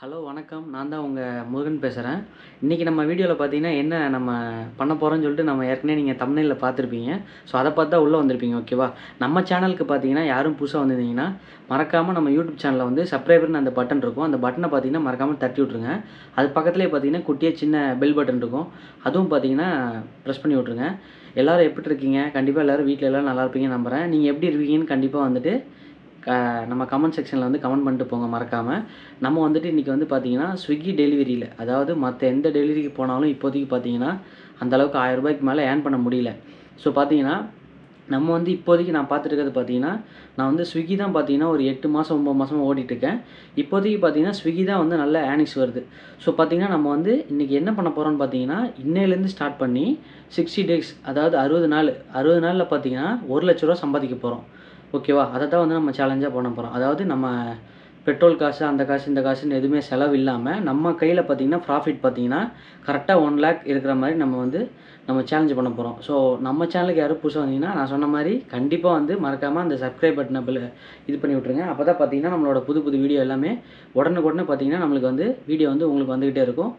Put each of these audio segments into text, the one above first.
Hello வணக்கம். நான் தான் உங்கள் முருகன் பேசுகிறேன். இன்றைக்கி நம்ம வீடியோவில் பார்த்தீங்கன்னா என்ன நம்ம பண்ண போகிறோம்னு சொல்லிட்டு நம்ம ஏற்கனவே நீங்கள் தம்ப்நெயில்ல பார்த்துருப்பீங்க. ஸோ அதை பார்த்து தான் உள்ளே வந்திருப்பீங்க. ஓகேவா? நம்ம சேனலுக்கு பார்த்தீங்கன்னா யாரும் புதுசாக வந்திருந்தீங்கன்னா மறக்காமல் நம்ம யூடியூப் சேனலில் வந்து சப்ஸ்கிரைபர்னு அந்த பட்டன் இருக்கும். அந்த பட்டனை பார்த்தீங்கன்னா மறக்காமல் தட்டி விட்ருங்க. அது பக்கத்துலேயே பார்த்தீங்கன்னா குட்டியாக சின்ன பெல் பட்டன் இருக்கும். அதுவும் பார்த்தீங்கன்னா ப்ரெஸ் பண்ணி விட்ருங்க. எல்லோரும் எப்படி இருக்கீங்க? கண்டிப்பாக எல்லோரும் வீட்டில் எல்லோரும் நல்லா இருப்பீங்கன்னு நம்புகிறேன். நீங்கள் எப்படி இருக்கீங்கன்னு கண்டிப்பாக வந்துட்டு நம்ம கமெண்ட் செக்ஷனில் வந்து கமெண்ட் பண்ணிட்டு போங்க மறக்காமல். நம்ம வந்துட்டு இன்றைக்கி வந்து பார்த்திங்கன்னா ஸ்விக்கி டெலிவரியில், அதாவது மற்ற எந்த டெலிவரிக்கு போனாலும் இப்போதைக்கு பார்த்தீங்கன்னா அந்தளவுக்கு ₹1000 மேலே ஏர்ன் பண்ண முடியல. ஸோ பார்த்தீங்கன்னா நம்ம வந்து இப்போதைக்கு நான் பார்த்துருக்கிறது பார்த்தீங்கன்னா, நான் வந்து ஸ்விக்கி தான் பார்த்தீங்கன்னா ஒரு 8 மாதம் 9 மாதமாக ஓடிட்டுருக்கேன். இப்போதைக்கு பார்த்தீங்கன்னா ஸ்விக்கி தான் வந்து நல்ல ஏர்னிங்ஸ் வருது. ஸோ பார்த்தீங்கன்னா நம்ம வந்து இன்றைக்கி என்ன பண்ண போகிறோம்னு பார்த்தீங்கன்னா, இன்னையிலேருந்து ஸ்டார்ட் பண்ணி 60 டேஸ், அதாவது 60 நாளில் பார்த்தீங்கன்னா ₹1,00,000 சம்பாதிக்க போகிறோம். ஓகேவா? அதை தான் வந்து நம்ம சேலஞ்சாக பண்ண போகிறோம். அதாவது நம்ம பெட்ரோல் காசு, அந்த காசு, இந்த காசுன்னு எதுவுமே செலவு இல்லாமல் நம்ம கையில் பார்த்தீங்கன்னா ப்ராஃபிட் பார்த்தீங்கன்னா கரெக்டாக 1,00,000 இருக்கிற மாதிரி நம்ம சேலஞ்சு பண்ண போகிறோம். ஸோ நம்ம சேனலுக்கு யாரும் புதுசாக வந்தீங்கன்னா நான் சொன்ன மாதிரி கண்டிப்பாக வந்து மறக்காமல் அந்த சப்ஸ்கிரைப் பட்டனை இது பண்ணி விட்ருங்க. அப்போ தான் பார்த்தீங்கன்னா நம்மளோட புது வீடியோ எல்லாமே உடனுக்குடனே பார்த்தீங்கன்னா நம்மளுக்கு வந்து வீடியோ வந்து உங்களுக்கு வந்துக்கிட்டே இருக்கும்.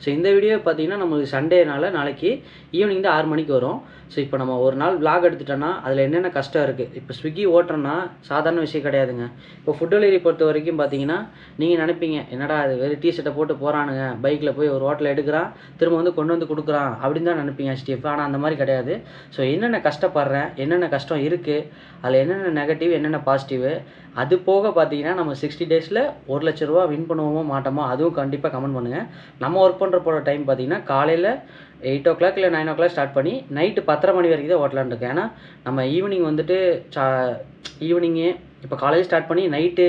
ஸோ இந்த வீடியோ பார்த்தீங்கன்னா நம்மளுக்கு சண்டேனால நாளைக்கு ஈவினிங் தான் 6 மணிக்கு வரும். ஸோ இப்போ நம்ம ஒரு நாள் விளாக் எடுத்துட்டோன்னா அதில் என்னென்ன கஷ்டம் இருக்குது. இப்போ ஸ்விக்கி ஓட்டுறோன்னா சாதாரண விஷயம் கிடையாதுங்க. இப்போ ஃபுட் டெலிவரி பொறுத்த வரைக்கும் பார்த்தீங்கன்னா நீங்கள் நினைப்பீங்க, என்னடா அது வெறும் டிஷர்ட்டை போட்டு போகிறானுங்க, பைக்கில் போய் ஒரு ஹோட்டலில் எடுக்கிறான், திரும்ப வந்து கொண்டு வந்து கொடுக்குறான் அப்படின்னு தான் நினைப்பீங்க ஸ்டீஃப். ஆனால் அந்த மாதிரி கிடையாது. ஸோ என்னென்ன கஷ்டப்படுறேன், என்னென்ன கஷ்டம் இருக்குது, அதில் என்னென்ன நெகட்டிவ், என்னென்ன பாசிட்டிவ், அது போக பார்த்தீங்கன்னா நம்ம 60 டேஸில் ₹1,00,000 வின் பண்ணுவோமோ மாட்டோமோ அதுவும் கண்டிப்பாக கமெண்ட் பண்ணுங்கள். நம்ம ஒர்க் பண்ணுற போகிற டைம் பார்த்தீங்கன்னா காலையில் 8 o'clock இல்லை 9 o'clock ஸ்டார்ட் பண்ணி நைட்டு 10:30 மணி வரைக்கும் தான் ஓட்டலான்னு இருக்கேன். ஏன்னா நம்ம ஈவினிங் வந்துட்டு ஈவினிங்கே இப்போ காலையில் ஸ்டார்ட் பண்ணி நைட்டு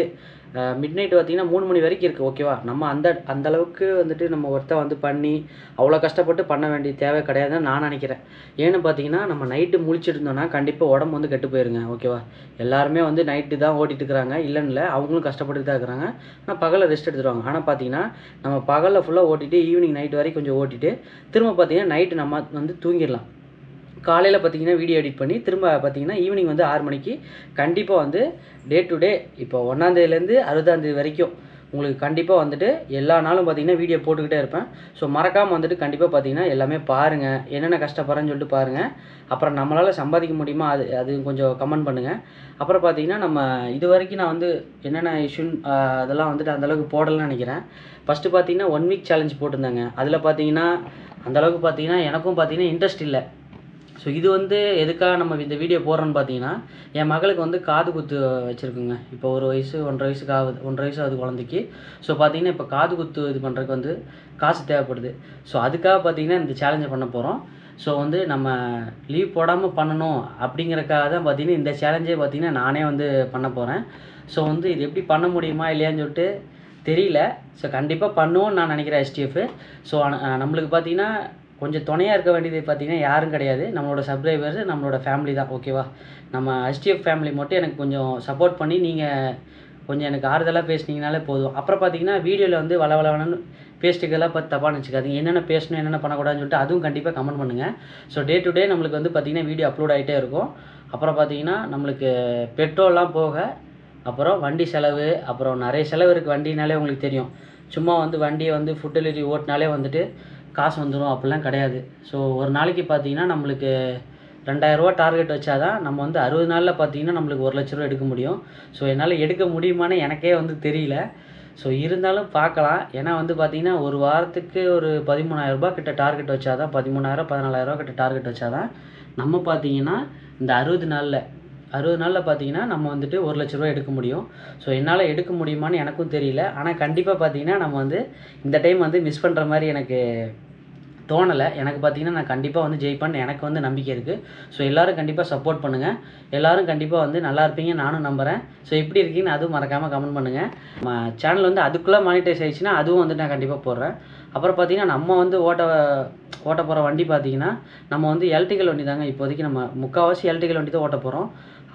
மிட் நைட் பார்த்திங்கன்னா 3 மணி வரைக்கும் இருக்குது. ஓகேவா? நம்ம அந்த அளவுக்கு வந்துட்டு நம்ம ஒர்த்தை வந்து பண்ணி அவ்வளோ கஷ்டப்பட்டு பண்ண வேண்டிய தேவை கிடையாதுன்னு நான் நினைக்கிறேன். ஏன்னு பார்த்தீங்கன்னா நம்ம நைட்டு முழிச்சிட்டு இருந்தோம்னா கண்டிப்பாக உடம்பு வந்து கெட்டு போயிருங்க. ஓகேவா? எல்லாருமே வந்து நைட்டு தான் ஓட்டிகிட்டு இருக்கிறாங்க, இல்லைன்னு இல்லை, அவங்களும் கஷ்டப்பட்டு தான் இருக்கிறாங்க. ஆனால் பகலில் ரெஸ்ட் எடுத்துருவாங்க. ஆனால் பார்த்தீங்கன்னா நம்ம பகலில் ஃபுல்லாக ஓட்டிட்டு ஈவினிங் நைட் வரைக்கும் கொஞ்சம் ஓட்டிட்டு திரும்ப பார்த்தீங்கன்னா நைட்டு நம்ம வந்து தூங்கிடலாம். காலையில் பார்த்தீங்கன்னா வீடியோ எடிட் பண்ணி திரும்ப பார்த்தீங்கன்னா ஈவினிங் வந்து 6 மணிக்கு கண்டிப்பாக வந்து டே டு டே இப்போ 1ஆம் தேதியிலேருந்து 60ஆம் தேதி வரைக்கும் உங்களுக்கு கண்டிப்பாக வந்துட்டு எல்லா நாளும் பார்த்தீங்கன்னா வீடியோ போட்டுக்கிட்டே இருப்பேன். ஸோ மறக்காமல் வந்துட்டு கண்டிப்பாக பார்த்தீங்கன்னா எல்லாமே பாருங்கள், என்னென்ன கஷ்டப்படுறேன்னு சொல்லிட்டு பாருங்கள். அப்புறம் நம்மளால் சம்பாதிக்க முடியுமா அது கொஞ்சம் கமெண்ட் பண்ணுங்கள். அப்புறம் பார்த்தீங்கன்னா நம்ம இது வரைக்கும் நான் வந்து என்னென்ன இஷ்யூன்னு அதெல்லாம் வந்துட்டு அந்தளவுக்கு போடலன்னு நினைக்கிறேன். ஃபஸ்ட்டு பார்த்தீங்கன்னா 1 வீக் சேலஞ்ச் போட்டிருந்தாங்க. அதில் பார்த்தீங்கன்னா அந்தளவுக்கு பார்த்தீங்கன்னா எனக்கும் பார்த்தீங்கன்னா இன்ட்ரெஸ்ட் இல்லை. ஸோ இது வந்து எதுக்காக நம்ம இந்த வீடியோ போடுறோன்னு பார்த்தீங்கன்னா, என் மகளுக்கு வந்து காது குத்து வச்சுருக்குங்க. இப்போ 1 வயசு 1.5 வயசுக்கு ஆகுது, 1.5 வயசு ஆகுது குழந்தைக்கு. ஸோ பார்த்தீங்கன்னா இப்போ காது குத்து இது பண்ணுறதுக்கு வந்து காசு தேவைப்படுது. ஸோ அதுக்காக பார்த்தீங்கன்னா இந்த சேலஞ்சை பண்ண போகிறோம். ஸோ வந்து நம்ம லீவ் போடாமல் பண்ணணும் அப்படிங்கிறக்காக தான் பார்த்தீங்கன்னா இந்த சேலஞ்சே பார்த்தீங்கன்னா நானே வந்து பண்ண போகிறேன். ஸோ வந்து இது எப்படி பண்ண முடியுமா இல்லையான்னு சொல்லிட்டு தெரியல. ஸோ கண்டிப்பாக பண்ணுவோன்னு நான் நினைக்கிறேன் STF. ஸோ நம்மளுக்கு பார்த்தீங்கன்னா கொஞ்சம் துணையாக இருக்க வேண்டியது பார்த்தீங்கன்னா யாரும் கிடையாது, நம்மளோட சப்ஸ்கிரைபர்ஸ், நம்மளோட ஃபேமிலி தான். ஓகேவா? நம்ம STF ஃபேமிலி மட்டும் எனக்கு கொஞ்சம் சப்போர்ட் பண்ணி நீங்கள் கொஞ்சம் எனக்கு ஆறுதலாக பேசுனீங்கனாலே போதும். அப்புறம் பார்த்தீங்கன்னா வீடியோவில் வந்து வளவளன்னு பேசிட்டுக்கெல்லாம் பார்த்து தப்பாக நினச்சிக்காதீங்க. என்னென்ன பேசணும், என்னென்ன பண்ணக்கூடாதுன்னு சொல்லிட்டு அதுவும் கண்டிப்பாக கமெண்ட் பண்ணுங்கள். ஸோ டே டு டே நம்மளுக்கு வந்து பார்த்திங்கன்னா வீடியோ அப்லோட் ஆகிட்டே இருக்கும். அப்புறம் பார்த்தீங்கன்னா நம்மளுக்கு பெட்ரோல்லாம் போக அப்புறம் வண்டி செலவு, அப்புறம் நிறைய செலவு இருக்குது. வண்டினாலே உங்களுக்கு தெரியும். சும்மா வந்து வண்டியை வந்து ஃபுட் டெலிவரி ஓட்டினாலே வந்துட்டு காசு வந்துடும் அப்படிலாம் கிடையாது. ஸோ ஒரு நாளைக்கு பார்த்தீங்கன்னா நம்மளுக்கு ₹2,000 டார்கெட் வச்சா தான் நம்ம வந்து 60 நாளில் பார்த்தீங்கன்னா நம்மளுக்கு ₹1,00,000 எடுக்க முடியும். ஸோ என்னால் எடுக்க முடியுமான்னு எனக்கே வந்து தெரியல. ஸோ இருந்தாலும் பார்க்கலாம். ஏன்னா வந்து பார்த்தீங்கன்னா ஒரு வாரத்துக்கு ஒரு ₹13,000 கிட்ட டார்கெட் வச்சா தான், 13,000 14,000 கிட்ட டார்கெட் வச்சா தான் நம்ம பார்த்தீங்கன்னா இந்த 60 நாளில் பார்த்தீங்கன்னா நம்ம வந்துட்டு ₹1,00,000 எடுக்க முடியும். ஸோ என்னால் எடுக்க முடியுமான்னு எனக்கும் தெரியல. ஆனால் கண்டிப்பாக பார்த்தீங்கன்னா நம்ம வந்து இந்த டைம் வந்து மிஸ் பண்ணுற மாதிரி எனக்கு தோணலை. எனக்கு பார்த்தீங்கன்னா நான் கண்டிப்பாக வந்து ஜெயிப்பேன்னு எனக்கு வந்து நம்பிக்கை இருக்குது. ஸோ எல்லோரும் கண்டிப்பாக சப்போர்ட் பண்ணுங்கள். எல்லோரும் கண்டிப்பாக வந்து நல்லா இருப்பீங்க நானும் நம்புகிறேன். ஸோ எப்படி இருக்கீங்கன்னு அதுவும் மறக்காமல் கமெண்ட் பண்ணுங்கள். நம்ம சேனல் வந்து அதுக்குள்ளே மானிட்டைஸ் ஆகிடுச்சுன்னா அதுவும் வந்து நான் கண்டிப்பாக போடுறேன். அப்புறம் பார்த்தீங்கன்னா நம்ம வந்து ஓட்ட போகிற வண்டி பார்த்தீங்கன்னா நம்ம வந்து எலக்ட்ரிக்கல் வண்டி தாங்க இப்போதைக்கு நம்ம முக்கால்வாசி எலக்ட்ரிக்கல் வண்டி தான் ஓட்ட போகிறோம்.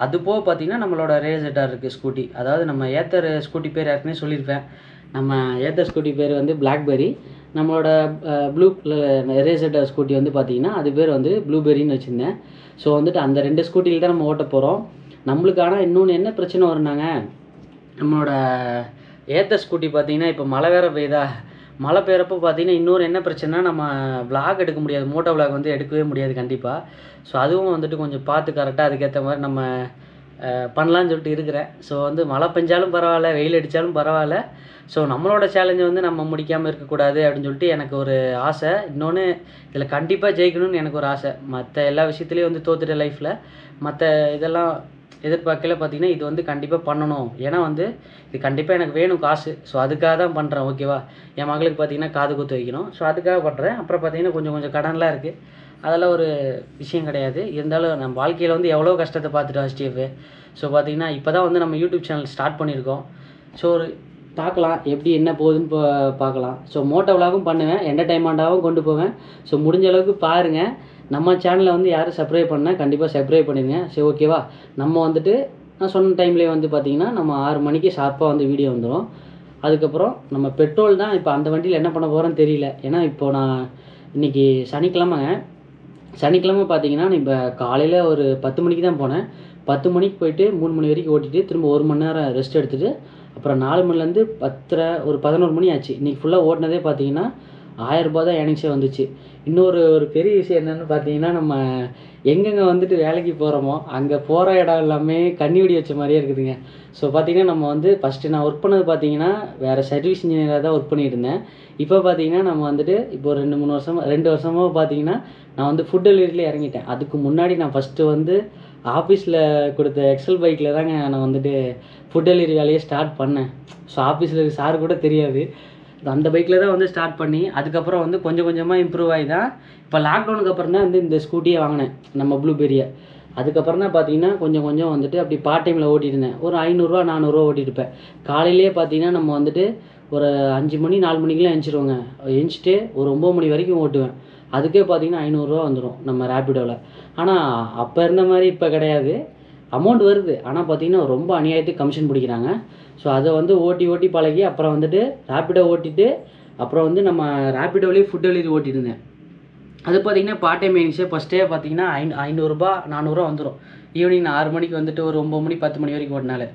அது போக பார்த்தீங்கன்னா நம்மளோட ரேசர் இருக்குது ஸ்கூட்டி. அதாவது நம்ம ஏத்தர் ஸ்கூட்டி பேர் ஏற்கனவே சொல்லியிருப்பேன். நம்ம ஏத்தர் ஸ்கூட்டி பேர் வந்து பிளாக்பெரி. நம்மளோட ப்ளூ ரேசர் ஸ்கூட்டி வந்து பார்த்திங்கன்னா அது பேர் வந்து ப்ளூபெரின்னு வச்சுருந்தேன். ஸோ வந்துட்டு அந்த 2 ஸ்கூட்டியில் தான் நம்ம ஓட்ட போகிறோம். நம்மளுக்கு ஆனால் இன்னொன்று என்ன பிரச்சனை வரும்னாங்க, நம்மளோட ஏத்தர் ஸ்கூட்டி பார்த்திங்கன்னா இப்போ மழை வேறு பெய்யுதா, மழை பெய்கிறப்போ பார்த்திங்கன்னா இன்னொரு என்ன பிரச்சனைனா நம்ம விளாக் எடுக்க முடியாது, மோட்டோ விளாக் வந்து எடுக்கவே முடியாது கண்டிப்பாக. ஸோ அதுவும் வந்துட்டு கொஞ்சம் பார்த்து கரெக்டாக அதுக்கேற்ற மாதிரி நம்ம பண்ணலான்னு சொல்லிட்டு இருக்கிறேன். ஸோ வந்து மழை பெஞ்சாலும் பரவாயில்ல, வெயில் அடித்தாலும் பரவாயில்ல. ஸோ நம்மளோட சேலஞ்சை வந்து நம்ம முடிக்காமல் இருக்கக்கூடாது அப்படின்னு சொல்லிட்டு எனக்கு ஒரு ஆசை. இன்னொன்று இதில் கண்டிப்பாக ஜெயிக்கணும்னு எனக்கு ஒரு ஆசை. மற்ற எல்லா விஷயத்துலேயும் வந்து தோத்துட்ட லைஃப்பில் மற்ற இதெல்லாம் எதிர்பார்க்கல. பார்த்திங்கன்னா இது வந்து கண்டிப்பாக பண்ணணும். ஏன்னா வந்து இது கண்டிப்பாக எனக்கு வேணும் காசு. ஸோ அதுக்காக தான் பண்ணுறேன். ஓகேவா, என் மகளுக்கு பார்த்திங்கன்னா காது குத்து வைக்கணும். ஸோ அதுக்காக பண்ணுறேன். அப்புறம் பார்த்திங்கன்னா கொஞ்சம் கடன்லாம் இருக்குது. அதெல்லாம் ஒரு விஷயம் கிடையாது. இருந்தாலும் நம்ம வாழ்க்கையில் வந்து எவ்வளோ கஷ்டத்தை பார்த்துட்டோம் ஸ்டீஃபு. ஸோ பார்த்திங்கன்னா இப்போ தான் வந்து நம்ம யூடியூப் சேனல் ஸ்டார்ட் பண்ணியிருக்கோம். ஸோ ஒரு பார்க்கலாம் எப்படி என்ன போகுதுன்னு பார்க்கலாம். ஸோ மோட்டோ விலாகும் பண்ணுவேன், என்டர்டைன்மெண்ட்டாகவும் கொண்டு போவேன். ஸோ முடிஞ்ச அளவுக்கு பாருங்கள். நம்ம சேனலை வந்து யாரும் சப்ஸ்கிரைப் பண்ணால் கண்டிப்பாக சப்ஸ்கிரைப் பண்ணிடுங்க. சரி ஓகேவா, நம்ம வந்துட்டு நான் சொன்ன டைம்லேயே வந்து பார்த்திங்கன்னா நம்ம 6 மணிக்கு ஷார்ப்பாக வந்து வீடியோ வந்துடும். அதுக்கப்புறம் நம்ம பெட்ரோல் தான் இப்போ அந்த வண்டியில் என்ன பண்ண போகிறோன்னு தெரியல. ஏன்னா இப்போது நான் இன்றைக்கி சனிக்கிழமை பார்த்திங்கன்னா இப்போ காலையில் ஒரு 10 மணிக்கு தான் போனேன். 10 மணிக்கு போயிட்டு 3 மணி வரைக்கும் ஓட்டிட்டு திரும்ப 1 மணி நேரம் ரெஸ்ட் எடுத்துகிட்டு அப்புறம் 4 மணிலேருந்து 10:30 ஒரு 11 மணி ஆச்சு. இன்றைக்கி ஃபுல்லாக ஓட்டினதே பார்த்திங்கன்னா 1000 ரூபா தான் ஏர்னிங்ஸே வந்துச்சு. இன்னொரு பெரிய விஷயம் என்னென்னு பார்த்தீங்கன்னா, நம்ம எங்கெங்கே வந்துட்டு வேலைக்கு போகிறோமோ அங்கே போகிற இடம் எல்லாமே கண்ணி வெடி வச்ச மாதிரியே இருக்குதுங்க. ஸோ பார்த்திங்கன்னா நம்ம வந்து ஃபஸ்ட்டு நான் ஒர்க் பண்ணது பார்த்திங்கன்னா வேறு சர்வீஸ் இன்ஜினியராக தான் ஒர்க் பண்ணிட்டு இருந்தேன். இப்போ பார்த்திங்கன்னா நம்ம வந்துட்டு இப்போ 2 வருஷமாக பார்த்திங்கன்னா நான் வந்து ஃபுட் டெலிவரியில் இறங்கிட்டேன். அதுக்கு முன்னாடி நான் ஃபஸ்ட்டு வந்து ஆஃபீஸில் கொடுத்த எக்ஸல் பைக்கில் தாங்க நான் வந்துட்டு ஃபுட் டெலிவரி வேலையை ஸ்டார்ட் பண்ணேன். ஸோ ஆஃபீஸில் சார் கூட தெரியாது. அந்த பைக்கில் தான் வந்து ஸ்டார்ட் பண்ணி அதுக்கப்புறம் வந்து கொஞ்சம் கொஞ்சமாக இம்ப்ரூவ் ஆகி தான் இப்போ லாக்டவுனுக்கு அப்புறம் தான் வந்து இந்த ஸ்கூட்டியை வாங்கினேன், நம்ம ப்ளூபெரியை. அதுக்கப்புறம் தான் பார்த்திங்கன்னா கொஞ்சம் வந்துட்டு அப்படி பார்ட் டைமில் ஓட்டியிருந்தேன். ஒரு 500 400 ஓட்டியிருப்பேன். காலையிலேயே பார்த்திங்கன்னா நம்ம வந்துட்டு ஒரு 5 மணி 4 மணிக்கெலாம் எழுந்திருவோங்க. எழுந்திரிச்சிட்டு ஒரு 9 மணி வரைக்கும் ஓட்டுவேன். அதுக்கே பார்த்திங்கன்னா 500 வந்துடும் நம்ம ரேப்பிடோவில். ஆனால் அப்போ இருந்த மாதிரி இப்போ கிடையாது. அமௌண்ட் வருது, ஆனால் பார்த்திங்கன்னா ரொம்ப அநியாயத்துக்கு கமிஷன் பிடிக்கிறாங்க. ஸோ அதை வந்து ஓட்டி பழகி அப்புறம் வந்துட்டு ரேப்பிடோ ஓட்டிட்டு அப்புறம் வந்து நம்ம ரேப்பிடோலேயே ஃபுட் டெலிவரி ஓட்டியிருந்தேன். அது பார்த்திங்கன்னா பார்ட் டைம் ஏர்னிங்ஸே ஃபஸ்ட்டே பார்த்திங்கன்னா 500 400 வந்துடும். ஈவினிங் 6 மணிக்கு வந்துட்டு ஒரு 9 மணி 10 மணி வரைக்கும் ஓட்டினால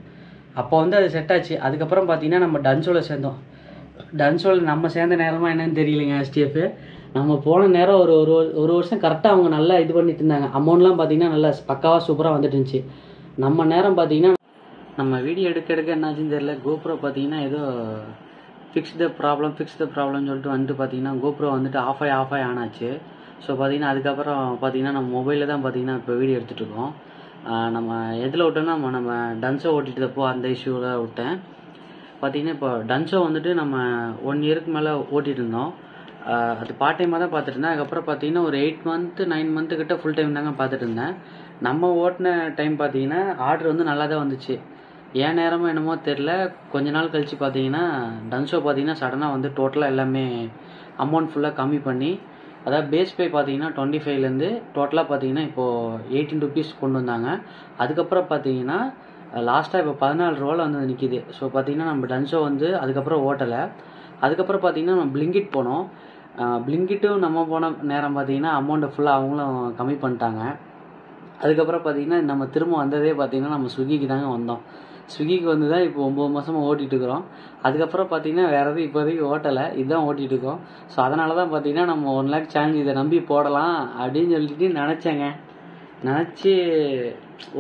அப்போ வந்து அது செட் ஆச்சு. அதுக்கப்புறம் பார்த்திங்கன்னா நம்ம டன்சோவில் சேர்ந்தோம். டன்சோவில் நம்ம சேர்ந்த நேரமாக என்னன்னு தெரியலைங்க எஸ்டிஎஃப். நம்ம போன நேரம் ஒரு வருஷம் கரெக்டாக அவங்க நல்லா இது பண்ணிட்டு இருந்தாங்க. அமௌண்ட்லாம் பார்த்திங்கன்னா நல்லா பக்காவாக சூப்பராக வந்துட்டு இருந்துச்சு. நம்ம நேரம் பார்த்திங்கன்னா நம்ம வீடியோ எடுக்க என்னாச்சுன்னு தெரியல. கோப்ரோ பார்த்திங்கன்னா ஏதோ ஃபிக்ஸ் த ப்ராப்ளம்னு சொல்லிட்டு வந்துட்டு பார்த்திங்கன்னா கோப்ரோ வந்துட்டு ஆஃப் ஆகி ஆனாச்சு. ஸோ பார்த்திங்கன்னா அதுக்கப்புறம் பார்த்திங்கன்னா நம்ம மொபைலில் தான் பார்த்திங்கன்னா இப்போ வீடியோ எடுத்துகிட்டு இருக்கோம். நம்ம எதில் விட்டோன்னா நம்ம டன்சோ ஓட்டிகிட்டப்போ அந்த இஷ்யூவில் விட்டேன். பார்த்திங்கன்னா இப்போ டன்சோ வந்துட்டு நம்ம 1 இயருக்கு மேலே ஓட்டிகிட்டு இருந்தோம். அது பார்ட் டைமாக தான் பார்த்துட்டு இருந்தேன். அதுக்கப்புறம் பார்த்திங்கன்னா ஒரு 8 மந்த்து 9 மந்த்து கிட்ட ஃபுல் டைம் தாங்க பார்த்துட்டு இருந்தேன். நம்ம ஓட்டின டைம் பார்த்திங்கன்னா ஆர்டர் வந்து நல்லா தான் வந்துச்சு. ஏன் நேரமோ என்னமோ தெரில, கொஞ்ச நாள் கழித்து பார்த்திங்கன்னா டன்சோ பார்த்திங்கன்னா சடனாக வந்து டோட்டலாக எல்லாமே அமௌண்ட் ஃபுல்லாக கம்மி பண்ணி, அதாவது பேஸ் பே பார்த்திங்கன்னா 25லேருந்து டோட்டலாக பார்த்திங்கன்னா இப்போது 18 ருபீஸ் கொண்டு வந்தாங்க. அதுக்கப்புறம் பார்த்திங்கன்னா லாஸ்ட்டாக இப்போ 14 ரூபாவில் வந்து நிற்கிது. ஸோ பார்த்திங்கன்னா நம்ம டன்சோ வந்து அதுக்கப்புறம் ஓட்டலை. அதுக்கப்புறம் பார்த்திங்கன்னா நம்ம பிளிங்கிட் போனோம். பிளிங்கிட்டும் நம்ம போன நேரம் பார்த்திங்கன்னா அமௌண்ட்டை ஃபுல்லாக அவங்களும் கம்மி பண்ணிட்டாங்க. அதுக்கப்புறம் பார்த்திங்கன்னா நம்ம திரும்ப வந்ததே பார்த்திங்கன்னா நம்ம ஸ்விக்கிக்கு தாங்க வந்தோம். ஸ்விக்கிக்கு வந்து தான் இப்போ 9 மாதமாக ஓட்டிகிட்டு இருக்கிறோம். அதுக்கப்புறம் பார்த்திங்கன்னா வேறு எதுவும் இப்போதைக்கு ஓட்டலை, இதுதான் ஓட்டிகிட்டு இருக்கோம். ஸோ அதனால தான் பார்த்திங்கன்னா நம்ம 1 லேக் சேலஞ்ச் இதை நம்பி போடலாம் அப்படின்னு சொல்லிட்டு நினச்சி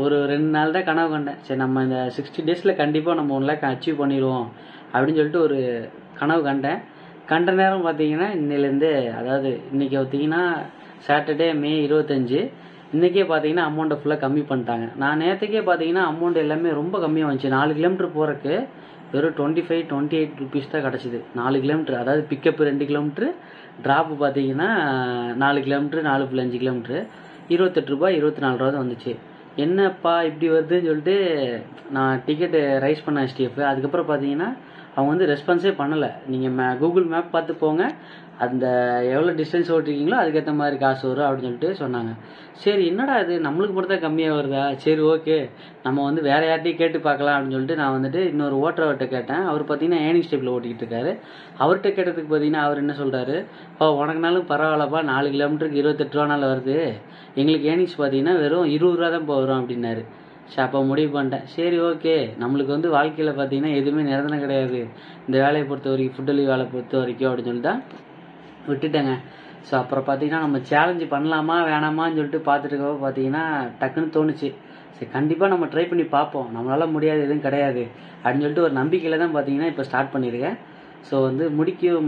ஒரு 2 நாள் தான் கனவு கண்டேன். சரி நம்ம இந்த 60 டேஸில் கண்டிப்பாக நம்ம 1 லேக் அச்சீவ் பண்ணிடுவோம் அப்படின்னு சொல்லிட்டு ஒரு கனவு கண்ட நேரம் பார்த்திங்கன்னா இன்னிலேருந்து, அதாவது இன்றைக்கி பார்த்திங்கன்னா சாட்டர்டே மே 25, இன்றைக்கே பார்த்திங்கன்னா அமௌண்ட்டை ஃபுல்லாக கம்மி பண்ணிட்டாங்க. நான் நேற்றுக்கே பார்த்திங்கன்னா அமௌண்ட் எல்லாமே ரொம்ப கம்மியாக வந்துச்சு. 4 கிலோமீட்டர் போகிறக்கு வெறும் 25-28 ருபீஸ் தான் கிடச்சிது. 4 கிலோமீட்டர், அதாவது பிக்கப்பு 2 கிலோமீட்ரு ட்ராப்பு பார்த்தீங்கன்னா 4 கிலோமீட்டர் 4.5 கிலோமீட்ரு 28 ரூபாய் 24 ரூபா தான் வந்துச்சு. என்னப்பா இப்படி வருதுன்னு சொல்லிட்டு நான் டிக்கெட்டு ரைஸ் பண்ண STF. அதுக்கப்புறம் பார்த்தீங்கன்னா அவங்க வந்து ரெஸ்பான்ஸே பண்ணலை. நீங்கள் கூகுள் மேப் பார்த்து போங்க, அந்த எவ்வளோ டிஸ்டன்ஸ் ஓட்டிருக்கீங்களோ அதுக்கேற்ற மாதிரி காசு வரும் அப்படின்னு சொல்லிட்டு சொன்னாங்க. சரி என்னடா இது நம்மளுக்கு மட்டும் தான் கம்மியாக வருதா, சரி ஓகே நம்ம வந்து வேறு யார்ட்டையும் கேட்டு பார்க்கலாம் அப்படின்னு சொல்லிட்டு நான் வந்துட்டு இன்னொரு ஓட்டுறவர்கிட்ட கேட்டேன். அவர் பார்த்தீங்கன்னா ஏர்னிங் ஸ்டெப்பில் ஓட்டிக்கிட்டு இருக்காரு. அவர்கிட்ட கேட்டதுக்கு பார்த்தீங்கன்னா அவர் என்ன சொல்கிறாரு, உனக்குனாலும் பரவாயில்லப்பா 4 கிலோமீட்டருக்கு 28 ரூபானால வருது, எங்களுக்கு ஏர்னிங்ஸ் பார்த்தீங்கன்னா வெறும் 20 ரூபா தான் வரும் அப்படின்னாரு. அப்போ முடிவு பண்ணிட்டேன், சரி ஓகே நம்மளுக்கு வந்து வாழ்க்கையில் பார்த்தீங்கன்னா எதுவுமே நிரந்தரம் கிடையாது, இந்த வேலையை பொறுத்த வரைக்கும் ஃபுட் டெலிவரி வேலை பொறுத்த வரைக்கும் அப்படின்னு சொல்லிட்டு தான் விட்டுட்டேங்க. ஸோ அப்புறம் பார்த்தீங்கன்னா நம்ம சேலஞ்சு பண்ணலாமா வேணாமான்னு சொல்லிட்டு பார்த்துட்டு இருக்கப்போ பார்த்தீங்கன்னா டக்குன்னு தோணுச்சு, சரி கண்டிப்பாக நம்ம ட்ரை பண்ணி பார்ப்போம், நம்மளால முடியாது எதுவும் கிடையாது அப்படின்னு சொல்லிட்டு ஒரு நம்பிக்கையில் தான் பார்த்தீங்கன்னா இப்போ ஸ்டார்ட் பண்ணியிருக்கேன். ஸோ வந்து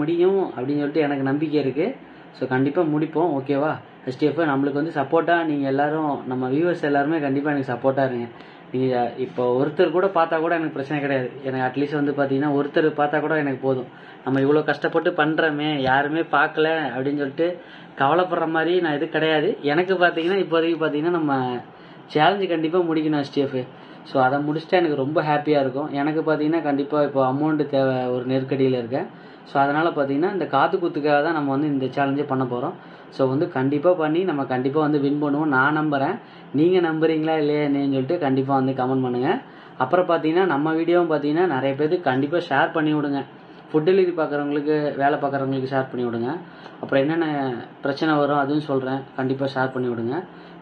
முடியும் அப்படின்னு சொல்லிட்டு எனக்கு நம்பிக்கை இருக்குது. ஸோ கண்டிப்பாக முடிப்போம், ஓகேவா STF. நம்மளுக்கு வந்து சப்போர்ட்டாக நீங்கள் எல்லோரும் நம்ம வியூவர்ஸ் எல்லாருமே கண்டிப்பாக எனக்கு சப்போர்ட்டாக இருங்க. நீங்கள் இப்போ ஒருத்தர் கூட பார்த்தா கூட எனக்கு பிரச்சனை கிடையாது, எனக்கு அட்லீஸ்ட் வந்து பார்த்தீங்கன்னா ஒருத்தர் பார்த்தா கூட எனக்கு போதும். நம்ம இவ்வளோ கஷ்டப்பட்டு பண்ணுறோமே யாருமே பார்க்கல அப்படின்னு சொல்லிட்டு கவலைப்படுற மாதிரி நான் இது கிடையாது. எனக்கு பார்த்தீங்கன்னா இப்போதைக்கு பார்த்தீங்கன்னா நம்ம சேலஞ்சு கண்டிப்பாக முடிக்கணும் STF. ஸோ அதை முடிச்சுட்டா எனக்கு ரொம்ப ஹாப்பியாக இருக்கும். எனக்கு பார்த்தீங்கன்னா கண்டிப்பாக இப்போ அமௌண்ட்டு தேவை, ஒரு நெருக்கடியில் இருக்கேன். ஸோ அதனால் பார்த்தீங்கன்னா இந்த காத்து குத்துக்காக தான் நம்ம வந்து இந்த சேலஞ்சே பண்ண போகிறோம். ஸோ வந்து கண்டிப்பாக பண்ணி நம்ம கண்டிப்பாக வந்து வின் பண்ணுவோம் நான் நம்புகிறேன். நீங்கள் நம்புறீங்களா இல்லையான்னு சொல்லிட்டு கண்டிப்பாக வந்து கமெண்ட் பண்ணுங்கள். அப்புறம் பார்த்தீங்கன்னா நம்ம வீடியோவும் பார்த்தீங்கன்னா நிறைய பேருக்கு கண்டிப்பாக ஷேர் பண்ணி விடுங்க. ஃபுட் டெலிவரி பார்க்குறவங்களுக்கு வேலை பார்க்குறவங்களுக்கு ஷேர் பண்ணி விடுங்க. அப்புறம் என்னென்ன பிரச்சனை வரும் அதுவும் சொல்கிறேன், கண்டிப்பாக ஷேர் பண்ணி விடுங்க.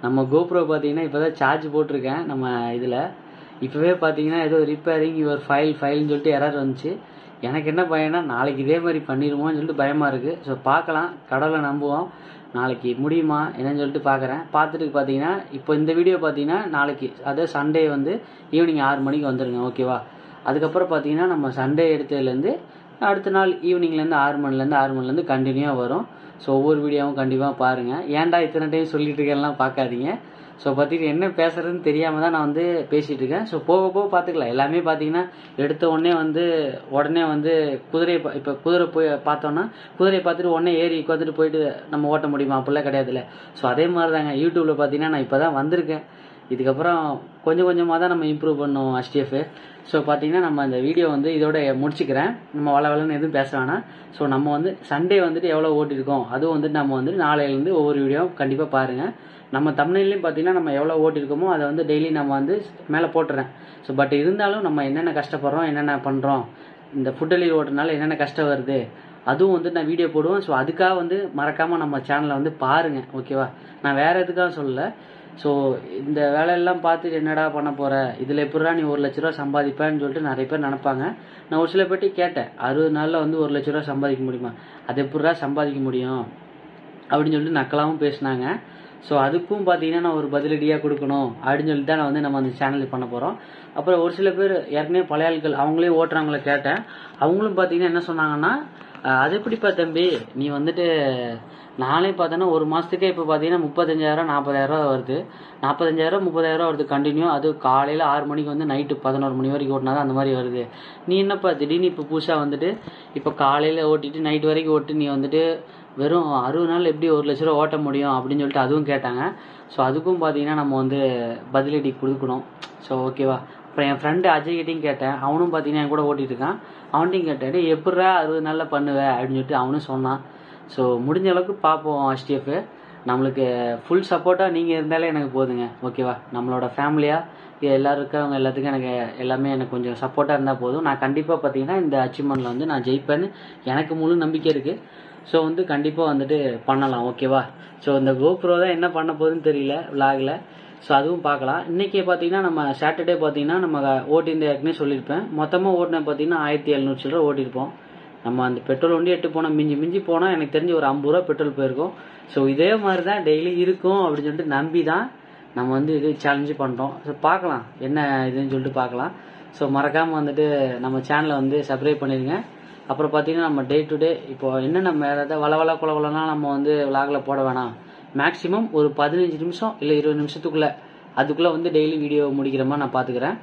நம்ம GoPro பார்த்தீங்கன்னா இப்போ தான் சார்ஜ் போட்டிருக்கேன். நம்ம இதில் இப்போவே பார்த்தீங்கன்னா ஏதோ ரிப்பேரிங் யுவர் ஃபைல்னு சொல்லிட்டு எரர் வந்துச்சு. எனக்கு என்ன பயம்னா நாளைக்கு இதே மாதிரி பண்ணிடுமோன்னு சொல்லிட்டு பயமாக இருக்குது. ஸோ பார்க்கலாம், கடவுளை நம்புவோம், நாளைக்கு முடியுமா என்னன்னு சொல்லிட்டு பார்க்குறேன். பார்த்துட்டு பார்த்தீங்கன்னா இப்போ இந்த வீடியோ பார்த்தீங்கன்னா நாளைக்கு அதாவது சண்டே வந்து ஈவினிங் 6 மணிக்கு வந்துடுங்க, ஓகேவா. அதுக்கப்புறம் பார்த்தீங்கன்னா நம்ம சண்டே எடுத்ததுலேருந்து அடுத்த நாள் ஈவினிங்லேருந்து 6 மணிலேருந்து கண்டினியூவாக வரும். ஸோ ஒவ்வொரு வீடியோவும் கண்டிப்பாக பாருங்கள். ஏன்டா இத்தனை டைம் சொல்லிட்டு இருக்கேன்லாம் பார்க்காதீங்க. ஸோ பார்த்தீங்கன்னா என்ன பேசுறதுன்னு தெரியாமல் தான் நான் வந்து பேசிகிட்டு இருக்கேன். ஸோ போக போக பார்த்துக்கலாம். எல்லாமே பார்த்தீங்கன்னா எடுத்த உடனே வந்து குதிரை போய் பார்த்தோன்னா குதிரையை பார்த்துட்டு உடனே ஏறி உட்காந்துட்டு போயிட்டு நம்ம ஓட்ட முடியுமா, அப்படிலாம் கிடையாதுல்ல. ஸோ அதே மாதிரி தாங்க யூடியூப்பில் பார்த்தீங்கன்னா நான் இப்போ தான் வந்திருக்கேன். இதுக்கப்புறம் கொஞ்சம் கொஞ்சமாக தான் நம்ம இம்ப்ரூவ் பண்ணோம் STF. ஸோ பார்த்தீங்கன்னா நம்ம அந்த வீடியோ வந்து இதோட முடிச்சுக்கிறேன். நம்ம வளன்னு எதுவும் பேச வேணாம். ஸோ நம்ம வந்து சண்டே வந்துட்டு எவ்வளோ ஓட்டிருக்கோம் அதுவும் வந்துட்டு நம்ம வந்து நாளையிலேருந்து ஒவ்வொரு வீடியோ கண்டிப்பாக பாருங்கள். நம்ம தமிழ்லையும் பார்த்தீங்கன்னா நம்ம எவ்வளோ ஓட்டிருக்கோமோ அதை வந்து டெய்லி நம்ம வந்து மேலே போட்டுறேன். ஸோ பட் இருந்தாலும் நம்ம என்னென்ன கஷ்டப்படுறோம், என்னென்ன பண்ணுறோம், இந்த ஃபுட் டெலிவரி ஓட்டுறதுனால என்னென்ன கஷ்டம் வருது அதுவும் வந்து நான் வீடியோ போடுவேன். ஸோ அதுக்காக வந்து மறக்காமல் நம்ம சேனலை வந்து பாருங்கள், ஓகேவா. நான் வேறு எதுக்காக சொல்லலை. ஸோ இந்த வேலையெல்லாம் பார்த்துட்டு என்னடா பண்ண போகிற, இதில் எப்படா நீ 1 லட்ச ரூபா சம்பாதிப்பேன்னு சொல்லிட்டு நிறைய பேர் நினைப்பாங்க. நான் ஒரு சில பேட்டி கேட்டேன், 60 நாளில் வந்து 1 லட்ச ரூபா சம்பாதிக்க முடியுமா, அது எப்படா சம்பாதிக்க முடியும் அப்படின்னு சொல்லிட்டு நக்கலாகவும் பேசினாங்க. ஸோ அதுக்கும் பார்த்தீங்கன்னா நான் ஒரு பதிலடியாக கொடுக்கணும் அப்படின்னு சொல்லிட்டு தான் நான் வந்து நம்ம அந்த சேனல் பண்ண போகிறோம். அப்புறம் ஒரு சில பேர் ஏற்கனவே பழைய ஆட்கள் அவங்களே ஓட்டுறவங்கள கேட்டேன். அவங்களும் பார்த்தீங்கன்னா என்ன சொன்னாங்கன்னா, அது எப்படிப்பா தம்பி நீ வந்துட்டு நானே பார்த்தோன்னா ஒரு மாதத்துக்கே இப்போ பார்த்தீங்கன்னா 35,000 40,000 வருது, 45,000 30,000 வருது கண்டினியூ. அது காலையில் 6 மணிக்கு வந்து நைட்டு 11 மணி வரைக்கும் ஓட்டினா தான் அந்த மாதிரி வருது. நீ என்னப்பா திடீர்னு இப்போ புதுசாக வந்துட்டு இப்போ காலையில் ஓட்டிட்டு நைட்டு வரைக்கும் ஓட்டு நீ வந்துட்டு வெறும் 60 நாள் எப்படி 1 லட்ச ரூபா ஓட்ட முடியும் அப்படின்னு சொல்லிட்டு அதுவும் கேட்டாங்க. ஸோ அதுக்கும் பார்த்தீங்கன்னா நம்ம வந்து பதிலடி கொடுக்கணும். ஸோ ஓகேவா. அப்புறம் என் ஃப்ரெண்டு அஜய் கிட்டையும் கேட்டேன், அவனும் பார்த்தீங்கன்னா என் கூட ஓட்டிகிட்டு இருக்கான். அவன்கிட்டையும் கேட்டேன், எப்படா 60 நாளில் பண்ணுவேன் அப்படின்னு சொல்லிட்டு அவனும் சொன்னான். ஸோ முடிஞ்ச அளவுக்கு பார்ப்போம் STF. நம்மளுக்கு ஃபுல் சப்போர்ட்டாக நீங்கள் இருந்தாலே எனக்கு போதுங்க, ஓகேவா. நம்மளோட ஃபேமிலியாக எல்லோரும் இருக்கிறவங்க எல்லாத்துக்கும் எனக்கு கொஞ்சம் சப்போர்ட்டாக இருந்தால் போதும். நான் கண்டிப்பாக பார்த்தீங்கன்னா இந்த அச்சீவ்மெண்ட்டில் வந்து நான் ஜெயிப்பேன்னு எனக்கு முழு நம்பிக்கை இருக்குது. ஸோ வந்து கண்டிப்பாக வந்துட்டு பண்ணலாம், ஓகேவா. ஸோ இந்த GoPro தான் என்ன பண்ண போகுதுன்னு தெரியல விலாகில். ஸோ அதுவும் பார்க்கலாம். இன்றைக்கி பார்த்தீங்கன்னா நம்ம சாட்டர்டே பார்த்தீங்கன்னா நம்ம ஓட்டியிருந்த ஏற்கனவே சொல்லியிருப்பேன். மொத்தமாக ஓட்டின பார்த்தீங்கன்னா 1700 சில்லரை ஓட்டியிருப்போம். நம்ம அந்த பெட்ரோல் வண்டி எட்டு போனால் மிஞ்சி போனால் எனக்கு தெரிஞ்சு ஒரு 50 ரூபா பெட்ரோல் போயிருக்கும். ஸோ இதே மாதிரி தான் டெய்லி இருக்கும் அப்படின்னு சொல்லிட்டு நம்பி தான் நம்ம வந்து இது சேலஞ்சு பண்ணுறோம். ஸோ பார்க்கலாம் என்ன இதுன்னு சொல்லிட்டு பார்க்கலாம். ஸோ மறக்காமல் வந்துட்டு நம்ம சேனலை வந்து சப்ஸ்கிரைப் பண்ணிடுங்க. அப்புறம் பார்த்தீங்கன்னா நம்ம டே டு டே இப்போ என்னென்ன வேறு ஏதாவது குலவலாம் நம்ம வந்து விலாகில் போட வேணாம். மேக்ஸிமம் ஒரு 15 நிமிஷம் இல்லை 20 நிமிஷத்துக்குள்ளே அதுக்குள்ளே வந்து டெய்லி வீடியோ முடிக்கிற மாதிரி நான் பார்த்துக்கிறேன்.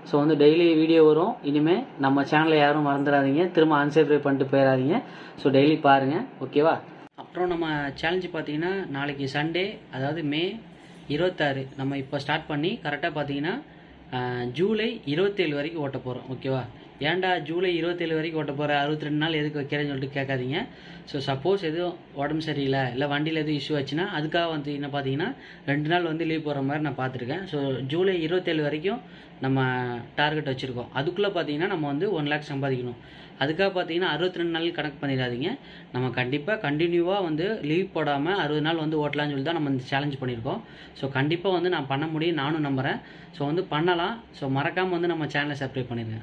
ஸோ வந்து டெய்லி வீடியோ வரும். இனிமேல் நம்ம சேனலை யாரும் மறந்துடாதீங்க, திரும்ப அன்சப்ஸ்கிரைப் பண்ணிட்டு போயிடாதீங்க. ஸோ டெய்லி பாருங்கள், ஓகேவா. அப்புறம் நம்ம சேலஞ்சு பார்த்தீங்கன்னா நாளைக்கு சண்டே, அதாவது மே 26 நம்ம இப்போ ஸ்டார்ட் பண்ணி கரெக்டாக பார்த்தீங்கன்னா ஜூலை 27 வரைக்கும் ஓட்ட போகிறோம். ஓகேவா? ஏன்டா ஜூலை 27 வரைக்கும் ஓட்ட போகிற, 62 நாள் எதுக்கு வைக்கிறேன்னு சொல்லிட்டு கேட்காதீங்க. ஸோ சப்போஸ் எதுவும் உடம்பு சரியில்லை, இல்லை வண்டியில் எதுவும் இஷ்யூ ஆச்சுன்னா அதுக்காக வந்து என்ன பார்த்தீங்கன்னா 2 நாள் வந்து லீவ் போகிற மாதிரி நான் பார்த்துருக்கேன். ஸோ ஜூலை 27 வரைக்கும் நம்ம டார்கெட் வச்சுருக்கோம். அதுக்குள்ளே பார்த்தீங்கன்னா நம்ம வந்து 1 லேக் சம்பாதிக்கணும். அதுக்காக பார்த்தீங்கன்னா 62 நாள் கணக்கு பண்ணிடாதீங்க. நம்ம கண்டிப்பாக கண்டினியூவாக வந்து லீவ் போடாமல் 60 நாள் வந்து ஓட்டலாம்னு சொல்லி தான் நம்ம இந்த சேலஞ்ச் பண்ணியிருக்கோம். ஸோ கண்டிப்பாக வந்து நான் பண்ண முடியும், நானும் நம்புகிறேன். ஸோ வந்து பண்ணலாம். ஸோ மறக்காமல் வந்து நம்ம சேனலை சப்ஸ்கிரைப் பண்ணிடுங்க.